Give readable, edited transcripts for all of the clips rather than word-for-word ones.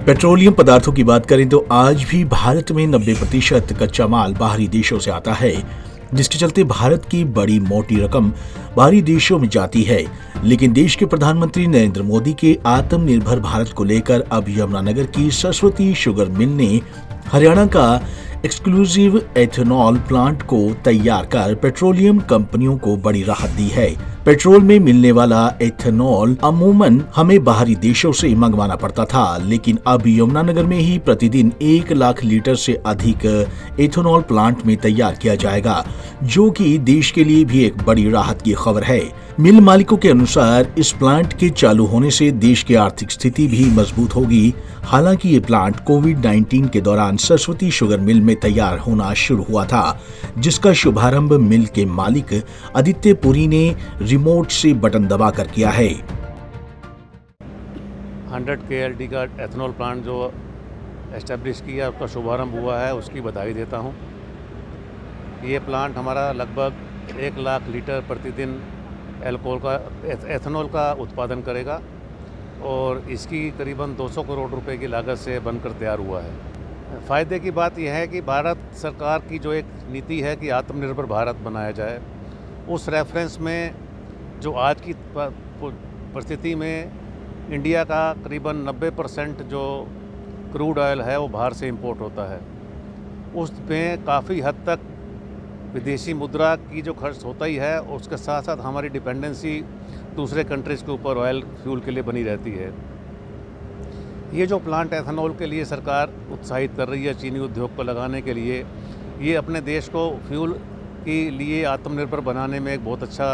Petroleum पदार्थों की बात करें तो आज भी भारत में 90% कच्चा माल बाहरी देशों से आता है, जिसके चलते भारत की बड़ी मोटी रकम बाहरी देशों में जाती है। लेकिन देश के प्रधानमंत्री नरेंद्र मोदी के आत्मनिर्भर भारत को लेकर अब यमुनानगर की सरस्वती शुगर मिल ने हरियाणा का एक्सक्लूसिव एथेनॉल प्लांट को तैयार कर पेट्रोलियम कंपनियों को बड़ी राहत दी है। पेट्रोल में मिलने वाला एथेनॉल अमूमन हमें बाहरी देशों से मंगवाना पड़ता था, लेकिन अब यमुनानगर में ही प्रतिदिन 1 लाख लीटर से अधिक एथेनॉल प्लांट में तैयार किया जाएगा, जो कि देश के लिए भी एक बड़ी राहत की खबर है। मिल मालिकों के अनुसार इस प्लांट के चालू होने से देश की आर्थिक स्थिति भी मजबूत होगी। हालांकि ये प्लांट कोविड-19 के दौरान सरस्वती शुगर मिल में तैयार होना शुरू हुआ था, जिसका शुभारंभ मिल के मालिक आदित्य पुरी ने रिमोट से बटन दबाकर किया है। 100 KLD का एथेनॉल प्लांट जो एस्टेब्लिश किया, उसका शुभारंभ हुआ है, उसकी बधाई देता हूँ। ये प्लांट हमारा लगभग 1 लाख लीटर प्रतिदिन एथेनॉल का उत्पादन करेगा और इसकी करीबन 200 करोड़ रुपए की लागत से बनकर तैयार हुआ है। फ़ायदे की बात यह है कि भारत सरकार की जो एक नीति है कि आत्मनिर्भर भारत बनाया जाए, उस रेफरेंस में जो आज की परिस्थिति में इंडिया का करीबन 90% जो क्रूड ऑयल है वो बाहर से इंपोर्ट होता है। उसमें काफ़ी हद तक विदेशी मुद्रा की जो खर्च होता ही है, उसके साथ साथ हमारी डिपेंडेंसी दूसरे कंट्रीज़ के ऊपर ऑयल फ्यूल के लिए बनी रहती है। ये जो प्लांट एथेनॉल के लिए सरकार उत्साहित कर रही है चीनी उद्योग को लगाने के लिए, ये अपने देश को फ्यूल के लिए आत्मनिर्भर बनाने में एक बहुत अच्छा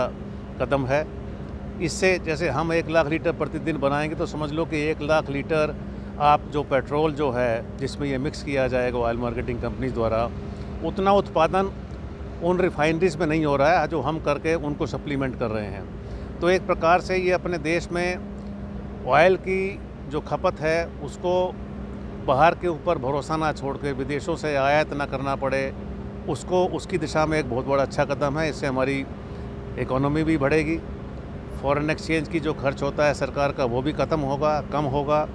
कदम है। इससे जैसे हम 1 लाख लीटर प्रतिदिन बनाएंगे तो समझ लो कि 1 लाख लीटर आप जो पेट्रोल जो है जिसमें ये मिक्स किया जाएगा ऑयल मार्केटिंग कंपनीज द्वारा, उतना उत्पादन उन रिफाइनरीज में नहीं हो रहा है जो हम करके उनको सप्लीमेंट कर रहे हैं। तो एक प्रकार से ये अपने देश में ऑयल की जो खपत है उसको बाहर के ऊपर भरोसा ना छोड़ के विदेशों से आयात ना करना पड़े, उसकी दिशा में एक बहुत बड़ा अच्छा कदम है। इससे हमारी इकोनॉमी भी बढ़ेगी, फॉरेन एक्सचेंज की जो खर्च होता है सरकार का वो भी कम होगा।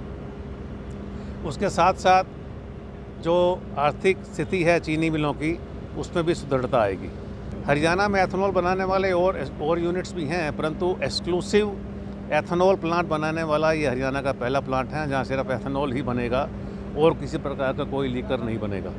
उसके साथ साथ जो आर्थिक स्थिति है चीनी मिलों की, उसमें भी सुदृढ़ता आएगी। हरियाणा में एथेनॉल बनाने वाले और यूनिट्स भी हैं, परंतु एक्सक्लूसिव एथेनॉल प्लांट बनाने वाला ये हरियाणा का पहला प्लांट है जहां सिर्फ एथेनॉल ही बनेगा और किसी प्रकार का कोई लीकर नहीं बनेगा।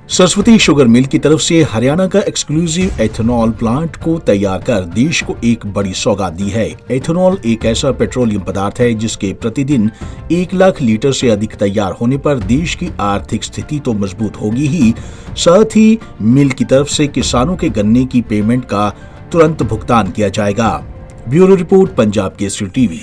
सरस्वती शुगर मिल की तरफ से हरियाणा का एक्सक्लूसिव एथेनॉल प्लांट को तैयार कर देश को एक बड़ी सौगात दी है। एथेनॉल एक ऐसा पेट्रोलियम पदार्थ है जिसके प्रतिदिन 1 लाख लीटर से अधिक तैयार होने पर देश की आर्थिक स्थिति तो मजबूत होगी ही, साथ ही मिल की तरफ से किसानों के गन्ने की पेमेंट का तुरंत भुगतान किया जाएगा। Bureau report, Punjab Kesari TV.